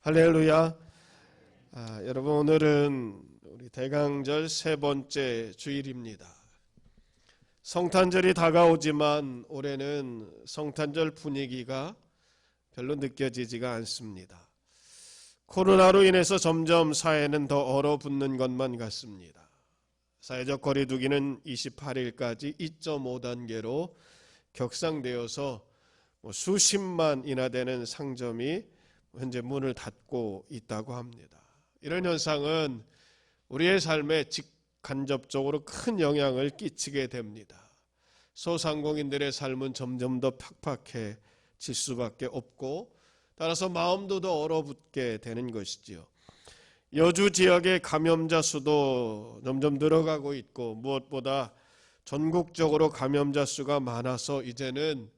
할렐루야. 여러분, 오늘은 우리 대강절 세 번째 주일입니다. 성탄절이 다가오지만 올해는 성탄절 분위기가 별로 느껴지지가 않습니다. 코로나로 인해서 점점 사회는 더 얼어붙는 것만 같습니다. 사회적 거리두기는 28일까지 2.5단계로 격상되어서 수십만이나 되는 상점이 현재 문을 닫고 있다고 합니다. 이런 현상은 우리의 삶에 직간접적으로 큰 영향을 끼치게 됩니다. 소상공인들의 삶은 점점 더 팍팍해질 수밖에 없고, 따라서 마음도 더 얼어붙게 되는 것이지요. 여주 지역의 감염자 수도 점점 늘어가고 있고, 무엇보다 전국적으로 감염자 수가 많아서 이제는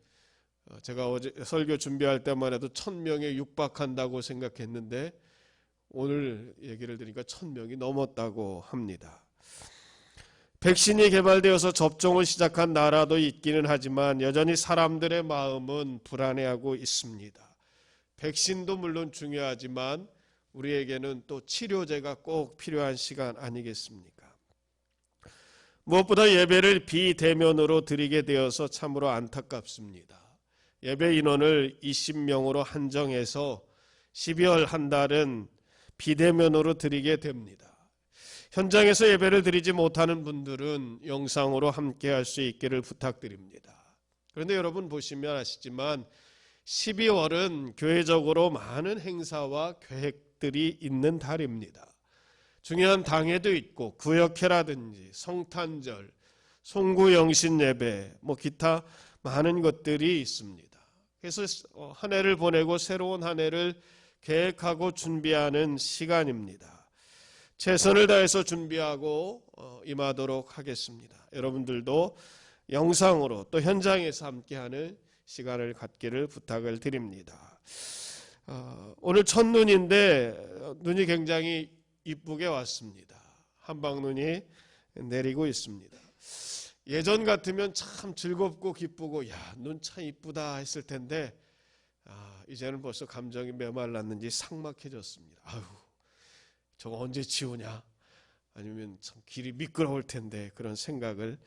제가 어제 설교 준비할 때만 해도 1000명에 육박한다고 생각했는데 오늘 얘기를 들으니까 1000명이 넘었다고 합니다. 백신이 개발되어서 접종을 시작한 나라도 있기는 하지만 여전히 사람들의 마음은 불안해하고 있습니다. 백신도 물론 중요하지만 우리에게는 또 치료제가 꼭 필요한 시간 아니겠습니까? 무엇보다 예배를 비대면으로 드리게 되어서 참으로 안타깝습니다. 예배 인원을 20명으로 한정해서 12월 한 달은 비대면으로 드리게 됩니다. 현장에서 예배를 드리지 못하는 분들은 영상으로 함께 할 수 있기를 부탁드립니다. 그런데 여러분 보시면 아시지만 12월은 교회적으로 많은 행사와 계획들이 있는 달입니다. 중요한 당회도 있고 구역회라든지 성탄절, 송구영신 예배, 기타 많은 것들이 있습니다. 그래서 한 해를 보내고 새로운 한 해를 계획하고 준비하는 시간입니다. 최선을 다해서 준비하고 임하도록 하겠습니다. 여러분들도 영상으로 또 현장에서 함께하는 시간을 갖기를 부탁을 드립니다. 오늘 첫눈인데 눈이 굉장히 이쁘게 왔습니다. 한방눈이 내리고 있습니다. 예전 같으면 참 즐겁고 기쁘고 야, 눈 참 이쁘다 했을 텐데 이제는 벌써 감정이 메말랐는지 삭막해졌습니다. 아유, 저거 언제 지우냐? 아니면 참 길이 미끄러울 텐데 그런 생각을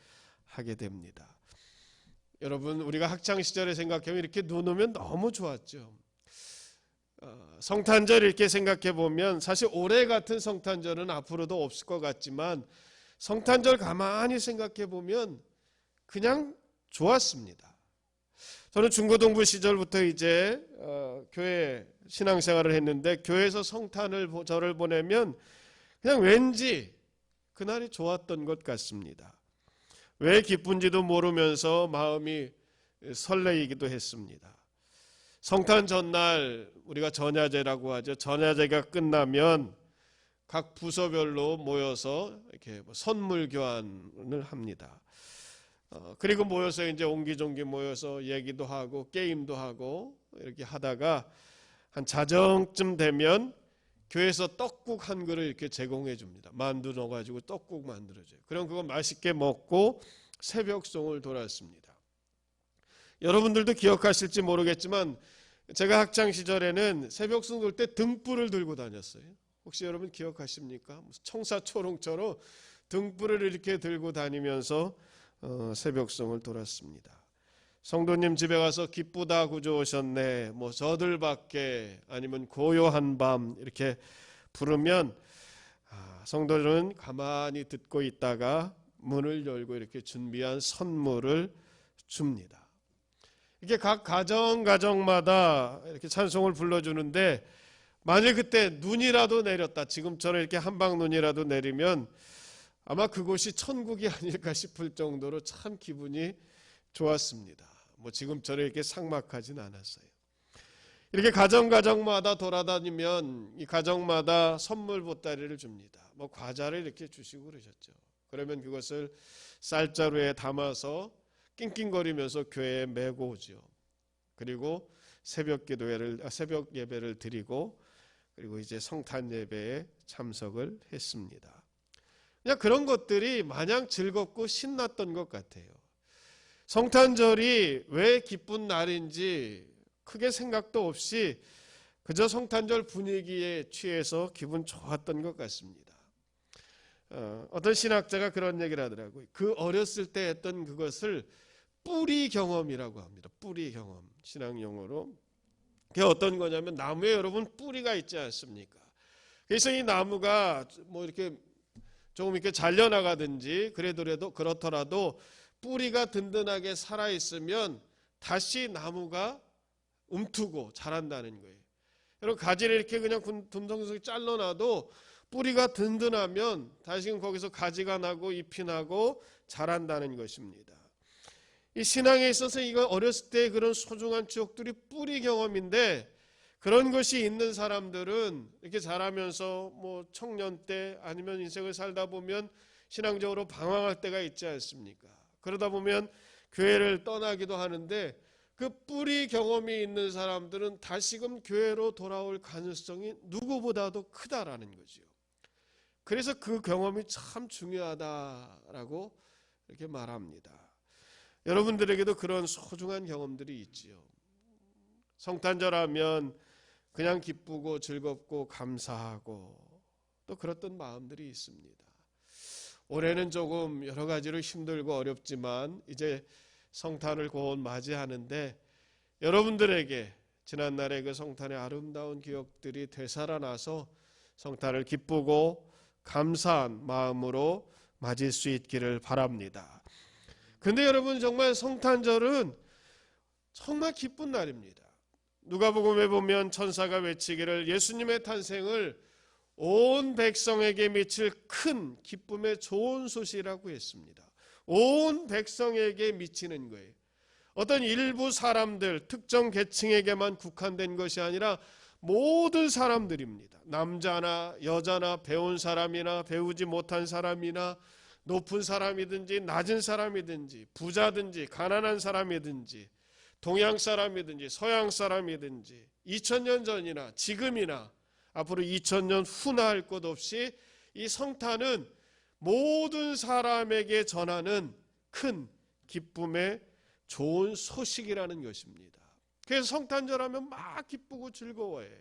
하게 됩니다. 여러분, 우리가 학창 시절에 생각하면 이렇게 눈 오면 너무 좋았죠. 성탄절 이렇게 생각해 보면 사실 올해 같은 성탄절은 앞으로도 없을 것 같지만 성탄절 가만히 생각해 보면 그냥 좋았습니다. 저는 중고등부 시절부터 이제 교회 신앙생활을 했는데 교회에서 성탄절을 보내면 그냥 왠지 그날이 좋았던 것 같습니다. 왜 기쁜지도 모르면서 마음이 설레이기도 했습니다. 성탄 전날 우리가 전야제라고 하죠. 전야제가 끝나면 각 부서별로 모여서 이렇게 선물 교환을 합니다. 그리고 모여서 이제 옹기종기 모여서 얘기도 하고 게임도 하고 이렇게 하다가 한 자정쯤 되면 교회에서 떡국 한 그릇 이렇게 제공해 줍니다. 만두 넣어가지고 떡국 만들어줘요. 그럼 그거 맛있게 먹고 새벽송을 돌았습니다. 여러분들도 기억하실지 모르겠지만 제가 학창 시절에는 새벽송 돌 때 등불을 들고 다녔어요. 혹시 여러분 기억하십니까? 청사초롱처럼 등불을 이렇게 들고 다니면서 새벽송을 돌았습니다. 성도님 집에 가서 기쁘다 구주 오셨네, 저들밖에 아니면 고요한 밤 이렇게 부르면 성도들은 가만히 듣고 있다가 문을 열고 이렇게 준비한 선물을 줍니다. 이렇게 각 가정마다 이렇게 찬송을 불러주는데 만일 그때 눈이라도 내렸다, 지금처럼 이렇게 한방눈이라도 내리면 아마 그곳이 천국이 아닐까 싶을 정도로 참 기분이 좋았습니다. 지금처럼 이렇게 삭막하진 않았어요. 이렇게 가정마다 돌아다니면 이 가정마다 선물 보따리를 줍니다. 과자를 이렇게 주시고 그러셨죠. 그러면 그것을 쌀자루에 담아서 낑낑거리면서 교회에 메고 오죠. 그리고 새벽 예배를 드리고 그리고 이제 성탄 예배에 참석을 했습니다. 그냥 그런 것들이 마냥 즐겁고 신났던 것 같아요. 성탄절이 왜 기쁜 날인지 크게 생각도 없이 그저 성탄절 분위기에 취해서 기분 좋았던 것 같습니다. 어떤 신학자가 그런 얘기를 하더라고요. 그 어렸을 때 했던 그것을 뿌리 경험이라고 합니다. 뿌리 경험, 신앙 용어로. 그게 어떤 거냐면 나무에 여러분 뿌리가 있지 않습니까? 그래서 이 나무가 뭐 이렇게 조금 이렇게 잘려나가든지 그렇더라도 뿌리가 든든하게 살아 있으면 다시 나무가 움트고 자란다는 거예요. 여러분 가지를 이렇게 그냥 듬성듬성 잘라놔도 뿌리가 든든하면 다시금 거기서 가지가 나고 잎이 나고 자란다는 것입니다. 이 신앙에 있어서 이거 어렸을 때 그런 소중한 추억들이 뿌리 경험인데, 그런 것이 있는 사람들은 이렇게 자라면서 뭐 청년 때 아니면 인생을 살다 보면 신앙적으로 방황할 때가 있지 않습니까? 그러다 보면 교회를 떠나기도 하는데, 그 뿌리 경험이 있는 사람들은 다시금 교회로 돌아올 가능성이 누구보다도 크다라는 거죠. 그래서 그 경험이 참 중요하다라고 이렇게 말합니다. 여러분들에게도 그런 소중한 경험들이 있지요. 성탄절 하면 그냥 기쁘고 즐겁고 감사하고 또 그랬던 마음들이 있습니다. 올해는 조금 여러 가지로 힘들고 어렵지만 이제 성탄을 곧 맞이하는데, 여러분들에게 지난날의 그 성탄의 아름다운 기억들이 되살아나서 성탄을 기쁘고 감사한 마음으로 맞을 수 있기를 바랍니다. 근데 여러분, 정말 성탄절은 정말 기쁜 날입니다. 누가복음에 보면 천사가 외치기를 예수님의 탄생을 온 백성에게 미칠 큰 기쁨의 좋은 소식이라고 했습니다. 온 백성에게 미치는 거예요. 어떤 일부 사람들, 특정 계층에게만 국한된 것이 아니라 모든 사람들입니다. 남자나 여자나 배운 사람이나 배우지 못한 사람이나 높은 사람이든지 낮은 사람이든지 부자든지 가난한 사람이든지 동양 사람이든지 서양 사람이든지 2000년 전이나 지금이나 앞으로 2000년 후나 할 것 없이 이 성탄은 모든 사람에게 전하는 큰 기쁨의 좋은 소식이라는 것입니다. 그래서 성탄절 하면 막 기쁘고 즐거워해요.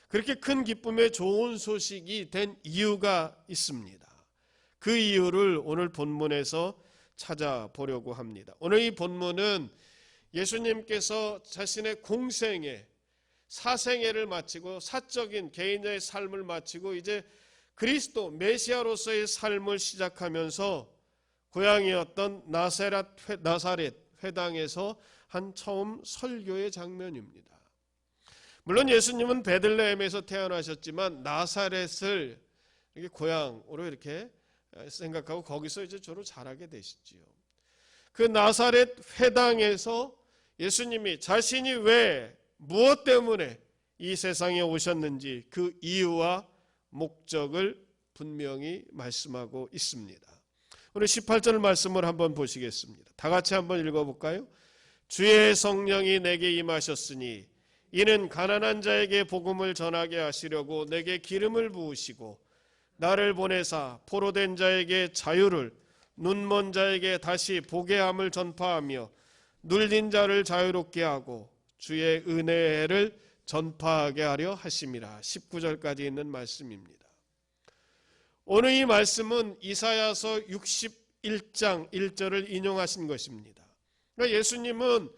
그렇게 큰 기쁨의 좋은 소식이 된 이유가 있습니다. 그 이유를 오늘 본문에서 찾아보려고 합니다. 오늘 이 본문은 예수님께서 자신의 공생애, 사생애를 마치고 사적인 개인의 삶을 마치고 이제 그리스도 메시아로서의 삶을 시작하면서 고향이었던 나사렛 회당에서 한 처음 설교의 장면입니다. 물론 예수님은 베들레헴에서 태어나셨지만 나사렛을 이렇게 고향으로 이렇게 생각하고 거기서 이제 주로 자라게 되시지요. 그 나사렛 회당에서 예수님이 자신이 왜 무엇 때문에 이 세상에 오셨는지 그 이유와 목적을 분명히 말씀하고 있습니다. 오늘 18절 말씀을 한번 보시겠습니다. 다 같이 한번 읽어볼까요? 주의 성령이 내게 임하셨으니 이는 가난한 자에게 복음을 전하게 하시려고 내게 기름을 부으시고 나를 보내사 포로된 자에게 자유를, 눈먼 자에게 다시 보게 함을 전파하며 눌린 자를 자유롭게 하고 주의 은혜의 해를 전파하게 하려 하심이라. 19절까지 있는 말씀입니다. 오늘 이 말씀은 이사야서 61장 1절을 인용하신 것입니다. 그러니까 예수님은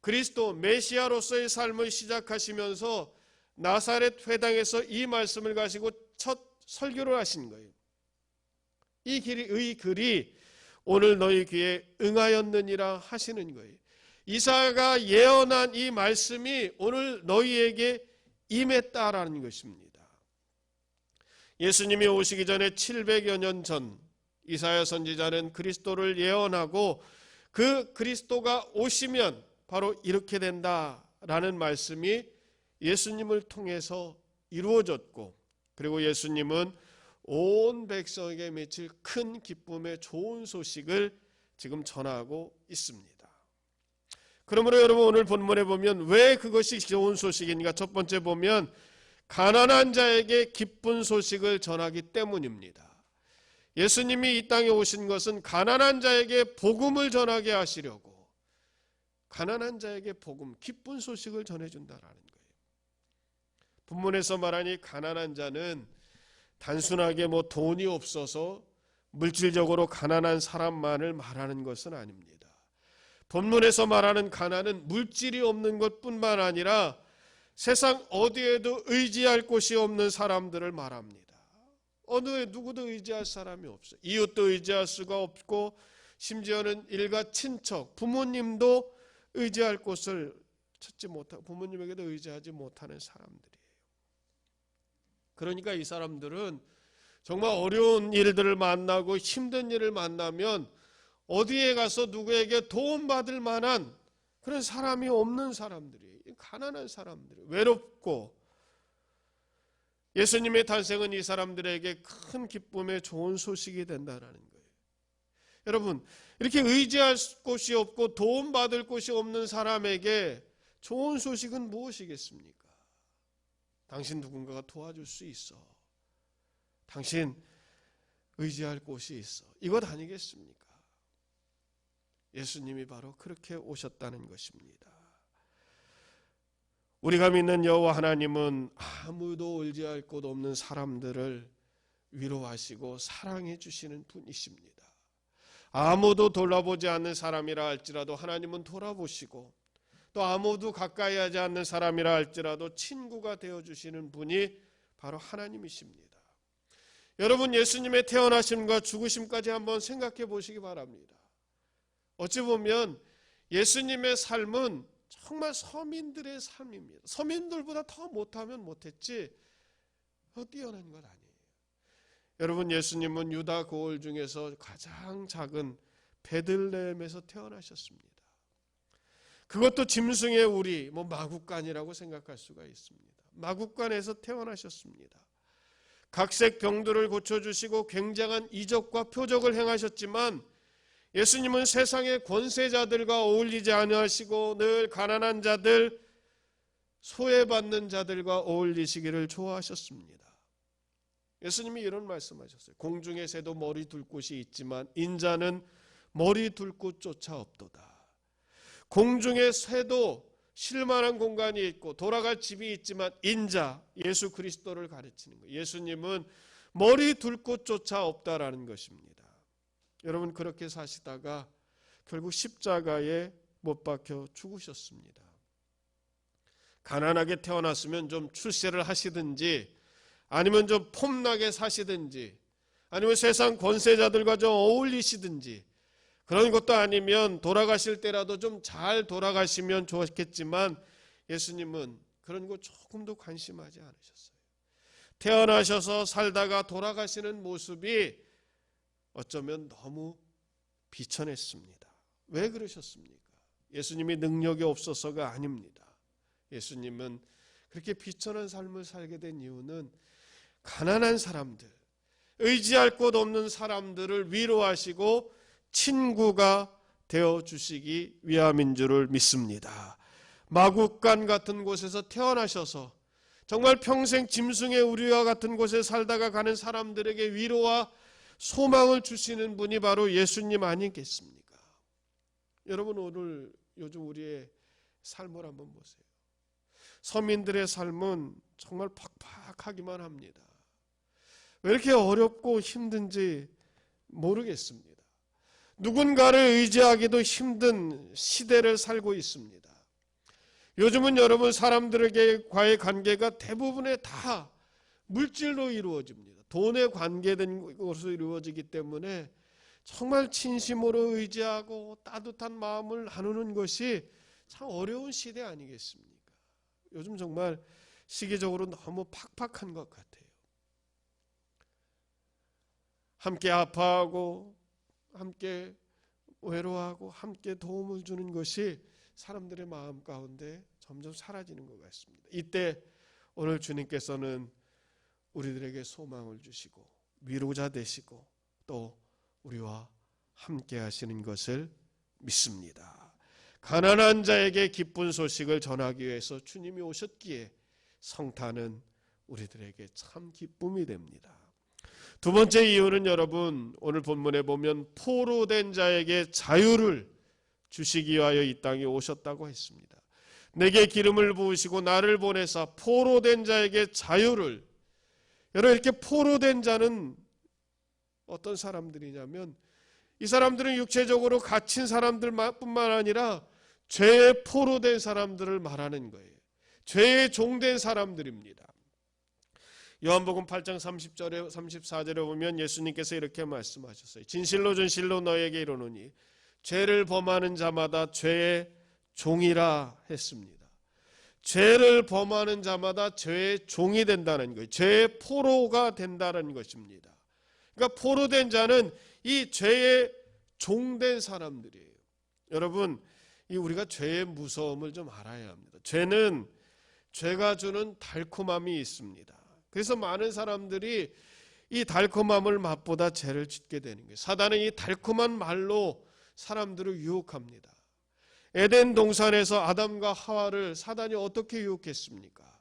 그리스도 메시아로서의 삶을 시작하시면서 나사렛 회당에서 이 말씀을 가지고 첫 설교를 하신 거예요. 이 글이 오늘 너희 귀에 응하였느니라 하시는 거예요. 이사야가 예언한 이 말씀이 오늘 너희에게 임했다라는 것입니다. 예수님이 오시기 전에 700여 년 전 이사야 선지자는 그리스도를 예언하고 그 그리스도가 오시면 바로 이렇게 된다라는 말씀이 예수님을 통해서 이루어졌고, 그리고 예수님은 온 백성에게 미칠 큰 기쁨의 좋은 소식을 지금 전하고 있습니다. 그러므로 여러분 오늘 본문에 보면 왜 그것이 좋은 소식인가? 첫 번째 보면 가난한 자에게 기쁜 소식을 전하기 때문입니다. 예수님이 이 땅에 오신 것은 가난한 자에게 복음을 전하게 하시려고, 가난한 자에게 복음, 기쁜 소식을 전해준다라는 거예요. 본문에서 말하니 가난한 자는 단순하게 돈이 없어서 물질적으로 가난한 사람만을 말하는 것은 아닙니다. 본문에서 말하는 가난은 물질이 없는 것뿐만 아니라 세상 어디에도 의지할 곳이 없는 사람들을 말합니다. 어느 누구도 의지할 사람이 없어요. 이웃도 의지할 수가 없고 심지어는 일가 친척, 부모님도 의지할 곳을 찾지 못하고 부모님에게도 의지하지 못하는 사람들이에요. 그러니까 이 사람들은 정말 어려운 일들을 만나고 힘든 일을 만나면 어디에 가서 누구에게 도움받을 만한 그런 사람이 없는 사람들이에요. 가난한 사람들이에요. 외롭고 예수님의 탄생은 이 사람들에게 큰 기쁨의 좋은 소식이 된다는 거예요. 여러분, 이렇게 의지할 곳이 없고 도움받을 곳이 없는 사람에게 좋은 소식은 무엇이겠습니까? 당신 누군가가 도와줄 수 있어. 당신 의지할 곳이 있어. 이것 아니겠습니까? 예수님이 바로 그렇게 오셨다는 것입니다. 우리가 믿는 여호와 하나님은 아무도 의지할 곳 없는 사람들을 위로하시고 사랑해 주시는 분이십니다. 아무도 돌아보지 않는 사람이라 할지라도 하나님은 돌아보시고 또 아무도 가까이 하지 않는 사람이라 할지라도 친구가 되어주시는 분이 바로 하나님이십니다. 여러분, 예수님의 태어나심과 죽으심까지 한번 생각해 보시기 바랍니다. 어찌 보면 예수님의 삶은 정말 서민들의 삶입니다. 서민들보다 더 못하면 못했지 더 뛰어난 건 아니에요. 여러분, 예수님은 유다 고을 중에서 가장 작은 베들레헴에서 태어나셨습니다. 그것도 짐승의 우리, 마구간이라고 생각할 수가 있습니다. 마구간에서 태어나셨습니다. 각색 병들을 고쳐주시고 굉장한 이적과 표적을 행하셨지만 예수님은 세상의 권세자들과 어울리지 않으시고 늘 가난한 자들, 소외받는 자들과 어울리시기를 좋아하셨습니다. 예수님이 이런 말씀하셨어요. 공중의 새도 머리 둘 곳이 있지만 인자는 머리 둘 곳조차 없도다. 공중의 새도 쉴 만한 공간이 있고 돌아갈 집이 있지만 인자, 예수 그리스도를 가르치는 거예요. 예수님은 머리 둘 곳조차 없다라는 것입니다. 여러분, 그렇게 사시다가 결국 십자가에 못 박혀 죽으셨습니다. 가난하게 태어났으면 좀 출세를 하시든지 아니면 좀 폼나게 사시든지 아니면 세상 권세자들과 좀 어울리시든지 그런 것도 아니면 돌아가실 때라도 좀 잘 돌아가시면 좋겠지만 예수님은 그런 거 조금도 관심하지 않으셨어요. 태어나셔서 살다가 돌아가시는 모습이 어쩌면 너무 비천했습니다. 왜 그러셨습니까? 예수님이 능력이 없어서가 아닙니다. 예수님은 그렇게 비천한 삶을 살게 된 이유는 가난한 사람들, 의지할 곳 없는 사람들을 위로하시고 친구가 되어주시기 위함인 줄을 믿습니다. 마구간 같은 곳에서 태어나셔서 정말 평생 짐승의 우리와 같은 곳에 살다가 가는 사람들에게 위로와 소망을 주시는 분이 바로 예수님 아니겠습니까? 여러분, 오늘 요즘 우리의 삶을 한번 보세요. 서민들의 삶은 정말 팍팍하기만 합니다. 왜 이렇게 어렵고 힘든지 모르겠습니다. 누군가를 의지하기도 힘든 시대를 살고 있습니다. 요즘은 여러분, 사람들에게과의 관계가 대부분의 다 물질로 이루어집니다. 돈에 관계된 것으로 이루어지기 때문에 정말 진심으로 의지하고 따뜻한 마음을 나누는 것이 참 어려운 시대 아니겠습니까? 요즘 정말 시기적으로 너무 팍팍한 것 같아요. 함께 아파하고 함께 외로워하고 함께 도움을 주는 것이 사람들의 마음 가운데 점점 사라지는 것 같습니다. 이때 오늘 주님께서는 우리들에게 소망을 주시고 위로자 되시고 또 우리와 함께 하시는 것을 믿습니다. 가난한 자에게 기쁜 소식을 전하기 위해서 주님이 오셨기에 성탄은 우리들에게 참 기쁨이 됩니다. 두 번째 이유는 여러분, 오늘 본문에 보면 포로된 자에게 자유를 주시기 위하여 이 땅에 오셨다고 했습니다. 내게 기름을 부으시고 나를 보내사 포로된 자에게 자유를. 여러분, 이렇게 포로된 자는 어떤 사람들이냐면 이 사람들은 육체적으로 갇힌 사람들뿐만 아니라 죄에 포로된 사람들을 말하는 거예요. 죄에 종된 사람들입니다. 요한복음 8장 30절에 34절에 보면 예수님께서 이렇게 말씀하셨어요. 진실로 진실로 너에게 이르노니 죄를 범하는 자마다 죄의 종이라 했습니다. 죄를 범하는 자마다 죄의 종이 된다는 거예요. 죄의 포로가 된다는 것입니다. 그러니까 포로된 자는 이 죄의 종된 사람들이에요. 여러분, 우리가 죄의 무서움을 좀 알아야 합니다. 죄는 죄가 주는 달콤함이 있습니다. 그래서 많은 사람들이 이 달콤함을 맛보다 죄를 짓게 되는 거예요. 사단은 이 달콤한 말로 사람들을 유혹합니다. 에덴 동산에서 아담과 하와를 사단이 어떻게 유혹했습니까?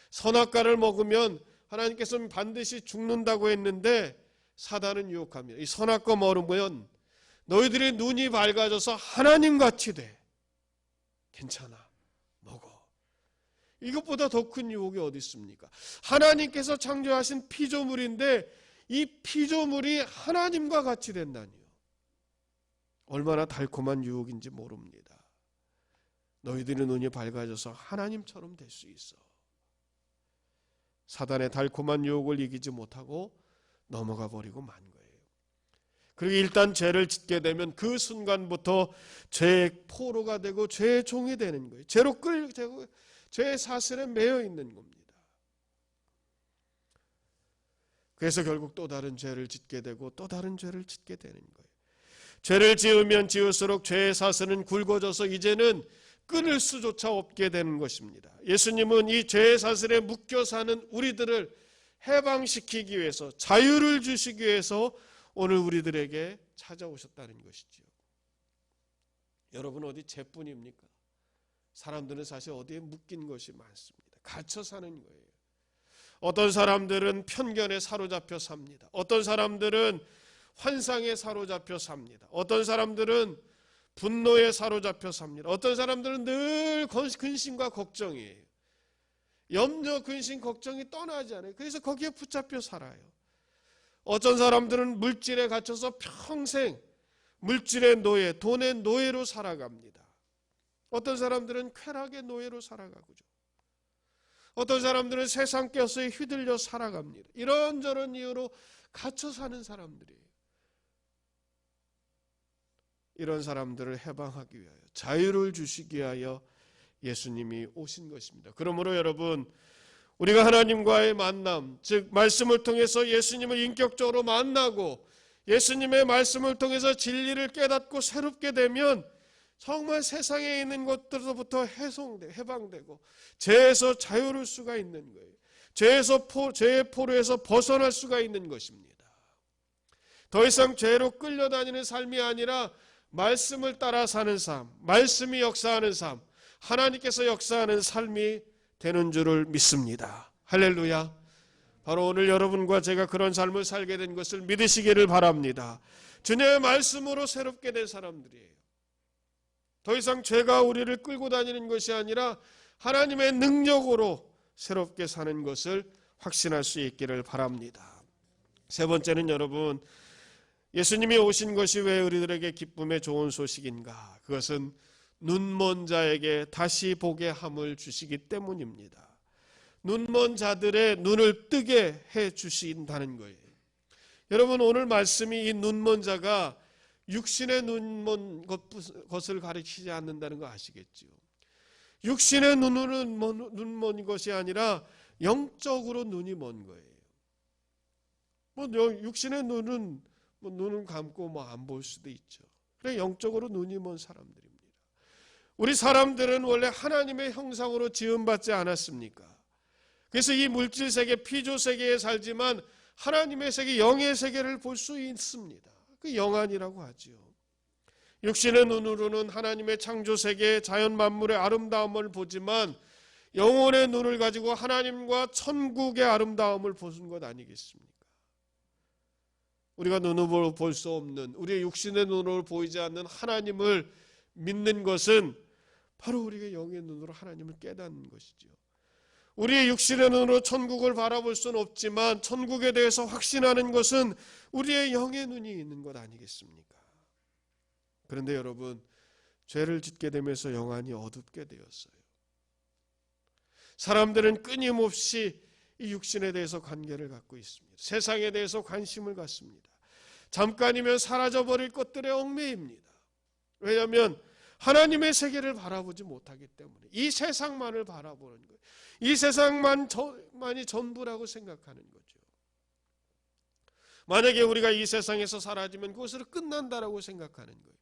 선악과를 먹으면 하나님께서는 반드시 죽는다고 했는데 사단은 유혹합니다. 이 선악과 먹으면 너희들의 눈이 밝아져서 하나님같이 돼. 괜찮아, 먹어. 이것보다 더 큰 유혹이 어디 있습니까? 하나님께서 창조하신 피조물인데 이 피조물이 하나님과 같이 된다니요. 얼마나 달콤한 유혹인지 모릅니다. 너희들의 눈이 밝아져서 하나님처럼 될 수 있어. 사단의 달콤한 유혹을 이기지 못하고 넘어가 버리고 만 거예요. 그리고 일단 죄를 짓게 되면 그 순간부터 죄의 포로가 되고 죄의 종이 되는 거예요. 죄의 사슬에 매여 있는 겁니다. 그래서 결국 또 다른 죄를 짓게 되고 또 다른 죄를 짓게 되는 거예요. 죄를 지으면 지을수록 죄의 사슬은 굵어져서 이제는 끊을 수조차 없게 되는 것입니다. 예수님은 이 죄의 사슬에 묶여 사는 우리들을 해방시키기 위해서, 자유를 주시기 위해서 오늘 우리들에게 찾아오셨다는 것이죠. 여러분, 어디 죄뿐입니까? 사람들은 사실 어디에 묶인 것이 많습니다. 갇혀 사는 거예요. 어떤 사람들은 편견에 사로잡혀 삽니다. 어떤 사람들은 환상에 사로잡혀 삽니다. 어떤 사람들은 분노에 사로잡혀 삽니다. 어떤 사람들은 늘 근심과 걱정이에요. 염려, 근심, 걱정이 떠나지 않아요. 그래서 거기에 붙잡혀 살아요. 어떤 사람들은 물질에 갇혀서 평생 물질의 노예, 돈의 노예로 살아갑니다. 어떤 사람들은 쾌락의 노예로 살아가고죠. 어떤 사람들은 세상 껴서 휘둘려 살아갑니다. 이런저런 이유로 갇혀 사는 사람들이에요. 이런 사람들을 해방하기 위하여, 자유를 주시기 위하여 예수님이 오신 것입니다. 그러므로 여러분, 우리가 하나님과의 만남, 즉 말씀을 통해서 예수님을 인격적으로 만나고 예수님의 말씀을 통해서 진리를 깨닫고 새롭게 되면 정말 세상에 있는 것들로부터 해방되고 죄에서 자유로울 수가 있는 거예요. 죄의 포로에서 벗어날 수가 있는 것입니다. 더 이상 죄로 끌려다니는 삶이 아니라 말씀을 따라 사는 삶, 말씀이 역사하는 삶, 하나님께서 역사하는 삶이 되는 줄을 믿습니다. 할렐루야. 바로 오늘 여러분과 제가 그런 삶을 살게 된 것을 믿으시기를 바랍니다. 주님의 말씀으로 새롭게 된 사람들이에요. 더 이상 죄가 우리를 끌고 다니는 것이 아니라 하나님의 능력으로 새롭게 사는 것을 확신할 수 있기를 바랍니다. 세 번째는 여러분, 예수님이 오신 것이 왜 우리들에게 기쁨의 좋은 소식인가? 그것은 눈먼 자에게 다시 보게 함을 주시기 때문입니다. 눈먼 자들의 눈을 뜨게 해 주신다는 거예요. 여러분, 오늘 말씀이 이 눈먼 자가 육신의 눈먼 것을 가리키지 않는다는 거 아시겠죠? 육신의 눈은 눈먼 것이 아니라 영적으로 눈이 먼 거예요. 육신의 눈은 눈을 감고 안 볼 수도 있죠. 그래, 영적으로 눈이 먼 사람들입니다. 우리 사람들은 원래 하나님의 형상으로 지음받지 않았습니까? 그래서 이 물질 세계, 피조 세계에 살지만 하나님의 세계, 영의 세계를 볼 수 있습니다. 그 영안이라고 하죠. 육신의 눈으로는 하나님의 창조 세계, 자연 만물의 아름다움을 보지만 영혼의 눈을 가지고 하나님과 천국의 아름다움을 보는 것 아니겠습니까? 우리가 눈으로 볼 수 없는, 우리의 육신의 눈으로 보이지 않는 하나님을 믿는 것은 바로 우리가 영의 눈으로 하나님을 깨닫는 것이죠. 우리의 육신의 눈으로 천국을 바라볼 수는 없지만 천국에 대해서 확신하는 것은 우리의 영의 눈이 있는 것 아니겠습니까? 그런데 여러분, 죄를 짓게 되면서 영안이 어둡게 되었어요. 사람들은 끊임없이 이 육신에 대해서 관계를 갖고 있습니다. 세상에 대해서 관심을 갖습니다. 잠깐이면 사라져버릴 것들에 얽매입니다. 왜냐하면 하나님의 세계를 바라보지 못하기 때문에 이 세상만을 바라보는 거예요. 이 세상만이 전부라고 생각하는 거죠. 만약에 우리가 이 세상에서 사라지면 그것으로 끝난다라고 생각하는 거예요.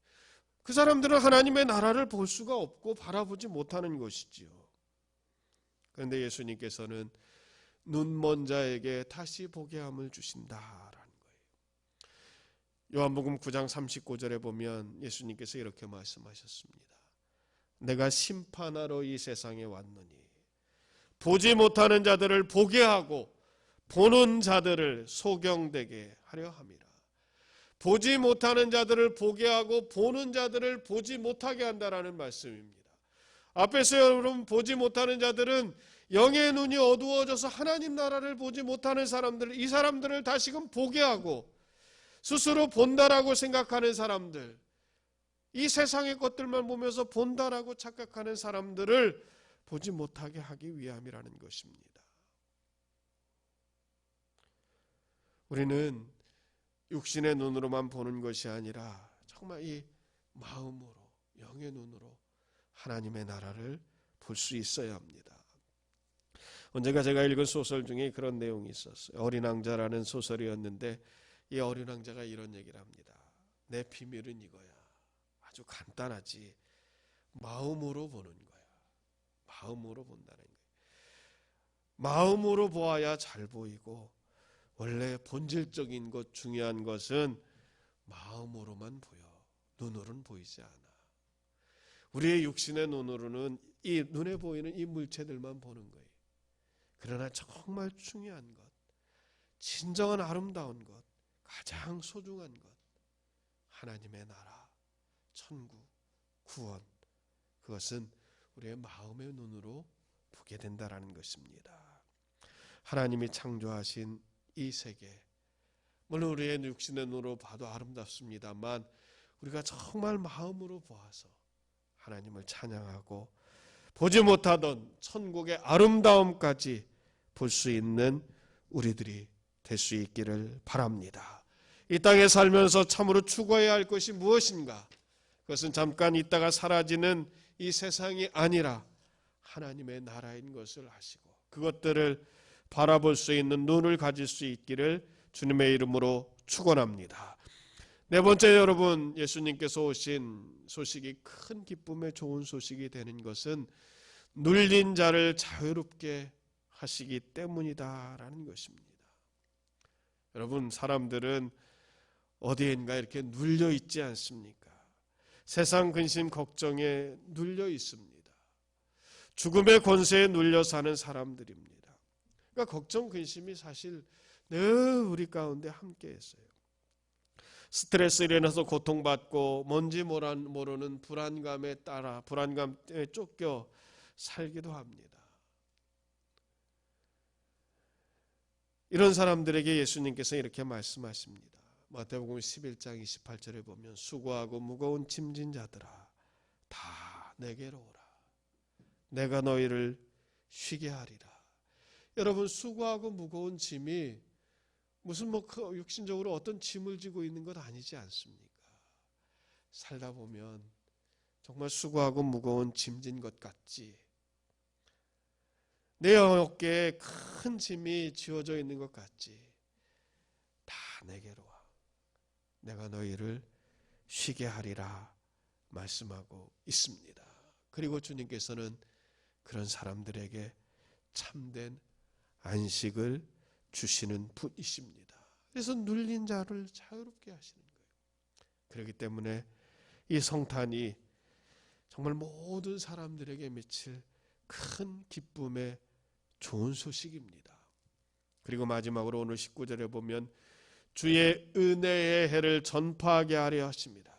그 사람들은 하나님의 나라를 볼 수가 없고 바라보지 못하는 것이지요. 그런데 예수님께서는 눈먼 자에게 다시 보게 함을 주신다라는 거예요. 요한복음 9장 39절에 보면 예수님께서 이렇게 말씀하셨습니다. 내가 심판하러 이 세상에 왔노니 보지 못하는 자들을 보게 하고 보는 자들을 소경되게 하려 함이라. 보지 못하는 자들을 보게 하고 보는 자들을 보지 못하게 한다라는 말씀입니다. 앞에서 여러분 보지 못하는 자들은 영의 눈이 어두워져서 하나님 나라를 보지 못하는 사람들, 이 사람들을 다시금 보게 하고 스스로 본다라고 생각하는 사람들, 이 세상의 것들만 보면서 본다라고 착각하는 사람들을 보지 못하게 하기 위함이라는 것입니다. 우리는 육신의 눈으로만 보는 것이 아니라 정말 이 마음으로, 영의 눈으로 하나님의 나라를 볼 수 있어야 합니다. 언젠가 제가 읽은 소설 중에 그런 내용이 있었어요. 어린 왕자라는 소설이었는데 이 어린 왕자가 이런 얘기를 합니다. 내 비밀은 이거야. 아주 간단하지. 마음으로 보는 거야. 마음으로 본다는 거예요. 마음으로 보아야 잘 보이고 원래 본질적인 것, 중요한 것은 마음으로만 보여. 눈으로는 보이지 않아. 우리의 육신의 눈으로는 이 눈에 보이는 이 물체들만 보는 거예요. 그러나 정말 중요한 것, 진정한 아름다운 것, 가장 소중한 것, 하나님의 나라, 천국, 구원, 그것은 우리의 마음의 눈으로 보게 된다라는 것입니다. 하나님이 창조하신 이 세계, 물론 우리의 육신의 눈으로 봐도 아름답습니다만 우리가 정말 마음으로 보아서 하나님을 찬양하고 보지 못하던 천국의 아름다움까지 볼 수 있는 우리들이 될 수 있기를 바랍니다. 이 땅에 살면서 참으로 추구해야 할 것이 무엇인가? 그것은 잠깐 있다가 사라지는 이 세상이 아니라 하나님의 나라인 것을 아시고 그것들을 바라볼 수 있는 눈을 가질 수 있기를 주님의 이름으로 축원합니다. 네 번째, 여러분, 예수님께서 오신 소식이 큰 기쁨의 좋은 소식이 되는 것은 눌린 자를 자유롭게 하시기 때문이다라는 것입니다. 여러분, 사람들은 어디엔가 이렇게 눌려 있지 않습니까? 세상 근심 걱정에 눌려 있습니다. 죽음의 권세에 눌려 사는 사람들입니다. 그러니까 걱정 근심이 사실 늘 우리 가운데 함께 했어요. 스트레스로 인해서 고통받고 뭔지 모르는 불안감에 따라 불안감에 쫓겨 살기도 합니다. 이런 사람들에게 예수님께서 이렇게 말씀하십니다. 마태복음 11장 28절에 보면 수고하고 무거운 짐진 자들아 다 내게로 오라. 내가 너희를 쉬게 하리라. 여러분, 수고하고 무거운 짐이 무슨 육신적으로 어떤 짐을 지고 있는 것 아니지 않습니까? 살다 보면 정말 수고하고 무거운 짐진 것 같지. 내 어깨에 큰 짐이 지어져 있는 것 같지. 다 내게로 와. 내가 너희를 쉬게 하리라 말씀하고 있습니다. 그리고 주님께서는 그런 사람들에게 참된 안식을 주시는 분이십니다. 그래서 눌린 자를 자유롭게 하시는 거예요. 그렇기 때문에 이 성탄이 정말 모든 사람들에게 미칠 큰 기쁨의 좋은 소식입니다. 그리고 마지막으로 오늘 19절에 보면 주의 은혜의 해를 전파하게 하려 하십니다.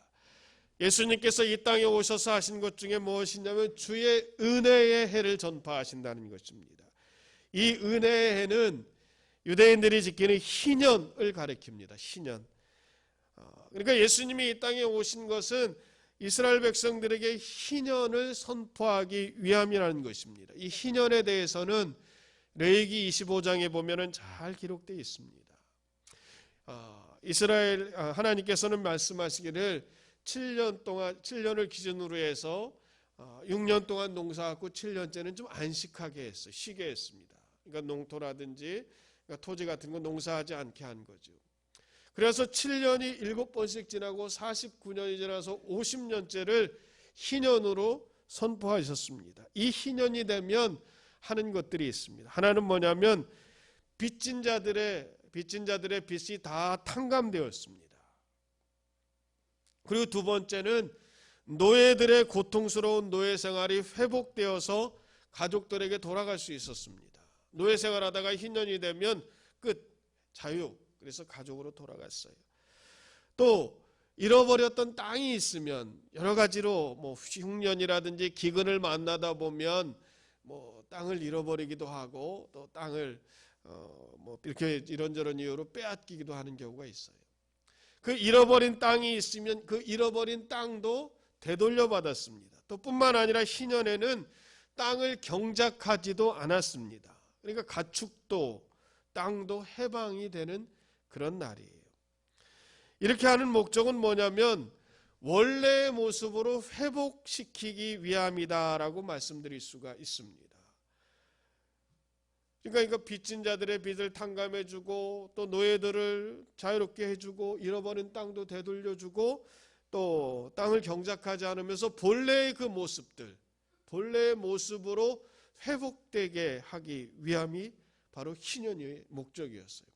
예수님께서 이 땅에 오셔서 하신 것 중에 무엇이냐면 주의 은혜의 해를 전파하신다는 것입니다. 이 은혜의 해는 유대인들이 지키는 희년을 가리킵니다. 희년. 그러니까 예수님이 이 땅에 오신 것은 이스라엘 백성들에게 희년을 선포하기 위함이라는 것입니다. 이 희년에 대해서는 레위기 25장에 보면은 잘 기록되어 있습니다. 이스라엘 하나님께서는 말씀하시기를 7년을 기준으로 해서 6년 동안 농사하고 7년째는 좀 안식하게 했어요. 쉬게 했습니다. 그러니까 농토라든지 그러니까 토지 같은 거 농사하지 않게 한 거죠. 그래서 7년이 7번씩 지나고 49년이 지나서 50년째를 희년으로 선포하셨습니다. 이 희년이 되면 하는 것들이 있습니다. 하나는 뭐냐면 빚진 자들의 빚이 다 탕감되었습니다. 그리고 두 번째는 노예들의 고통스러운 노예 생활이 회복되어서 가족들에게 돌아갈 수 있었습니다. 노예 생활하다가 희년이 되면 끝, 자유. 그래서 가족으로 돌아갔어요. 또 잃어버렸던 땅이 있으면 여러 가지로 흉년이라든지 기근을 만나다 보면 땅을 잃어버리기도 하고 또 땅을 이렇게 이런저런 이유로 빼앗기기도 하는 경우가 있어요. 그 잃어버린 땅이 있으면 그 잃어버린 땅도 되돌려 받았습니다. 또 뿐만 아니라 희년에는 땅을 경작하지도 않았습니다. 그러니까 가축도 땅도 해방이 되는 그런 날이에요. 이렇게 하는 목적은 뭐냐면 원래의 모습으로 회복시키기 위함이다라고 말씀드릴 수가 있습니다. 그러니까 빚진 자들의 빚을 탕감해주고 또 노예들을 자유롭게 해주고 잃어버린 땅도 되돌려주고 또 땅을 경작하지 않으면서 본래의 그 모습들, 본래의 모습으로 회복되게 하기 위함이 바로 희년의 목적이었어요.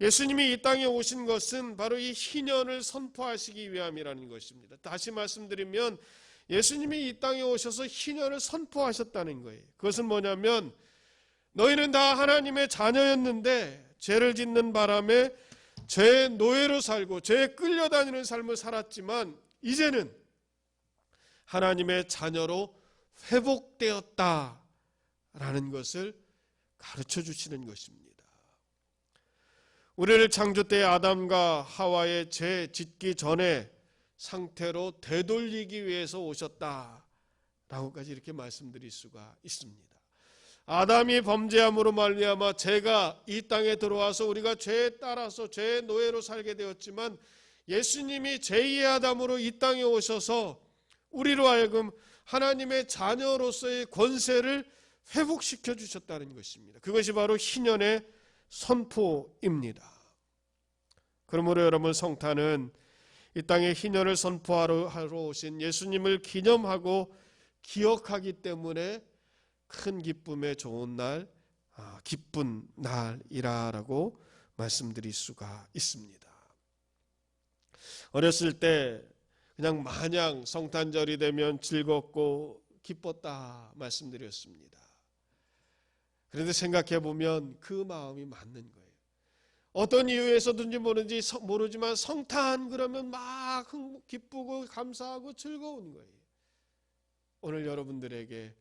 예수님이 이 땅에 오신 것은 바로 이 희년을 선포하시기 위함이라는 것입니다. 다시 말씀드리면 예수님이 이 땅에 오셔서 희년을 선포하셨다는 거예요. 그것은 뭐냐면 너희는 다 하나님의 자녀였는데 죄를 짓는 바람에 죄의 노예로 살고 죄에 끌려다니는 삶을 살았지만 이제는 하나님의 자녀로 회복되었다라는 것을 가르쳐 주시는 것입니다. 우리를 창조 때 아담과 하와의 죄 짓기 전에 상태로 되돌리기 위해서 오셨다라고까지 이렇게 말씀드릴 수가 있습니다. 아담이 범죄함으로 말미암아 죄가 이 땅에 들어와서 우리가 죄에 따라서 죄의 노예로 살게 되었지만 예수님이 제2의 아담으로 이 땅에 오셔서 우리로 하여금 하나님의 자녀로서의 권세를 회복시켜 주셨다는 것입니다. 그것이 바로 희년의 선포입니다. 그러므로 여러분 성탄은 이 땅에 희년을 선포하러 오신 예수님을 기념하고 기억하기 때문에 큰 기쁨에 좋은 날, 기쁜 날이라고 말씀드릴 수가 있습니다. 어렸을 때 그냥 마냥 성탄절이 되면 즐겁고 기뻤다 말씀드렸습니다. 그런데 생각해 보면 그 마음이 맞는 거예요. 어떤 이유에서든지 모르지만 성탄 그러면 막 기쁘고 감사하고 즐거운 거예요. 오늘 여러분들에게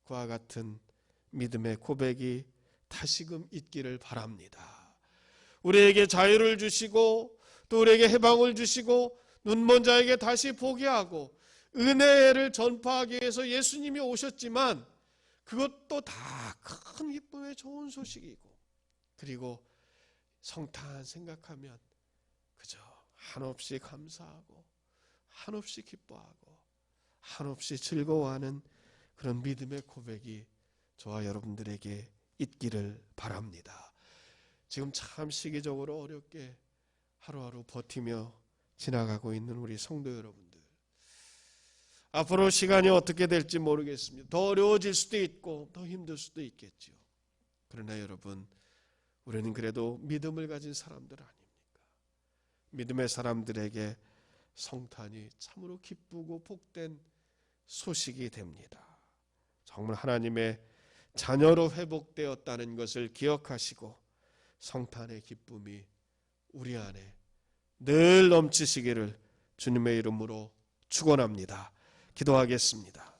그와 같은 믿음의 고백이 다시금 있기를 바랍니다. 우리에게 자유를 주시고 또 우리에게 해방을 주시고 눈먼 자에게 다시 보게 하고 은혜를 전파하기 위해서 예수님이 오셨지만 그것도 다 큰 기쁨의 좋은 소식이고 그리고 성탄 생각하면 그저 한없이 감사하고 한없이 기뻐하고 한없이 즐거워하는 그런 믿음의 고백이 저와 여러분들에게 있기를 바랍니다. 지금 참 시기적으로 어렵게 하루하루 버티며 지나가고 있는 우리 성도 여러분들, 앞으로 시간이 어떻게 될지 모르겠습니다. 더 어려워질 수도 있고 더 힘들 수도 있겠죠. 그러나 여러분, 우리는 그래도 믿음을 가진 사람들 아닙니까? 믿음의 사람들에게 성탄이 참으로 기쁘고 복된 소식이 됩니다. 정말 하나님의 자녀로 회복되었다는 것을 기억하시고 성탄의 기쁨이 우리 안에 늘 넘치시기를 주님의 이름으로 축원합니다. 기도하겠습니다.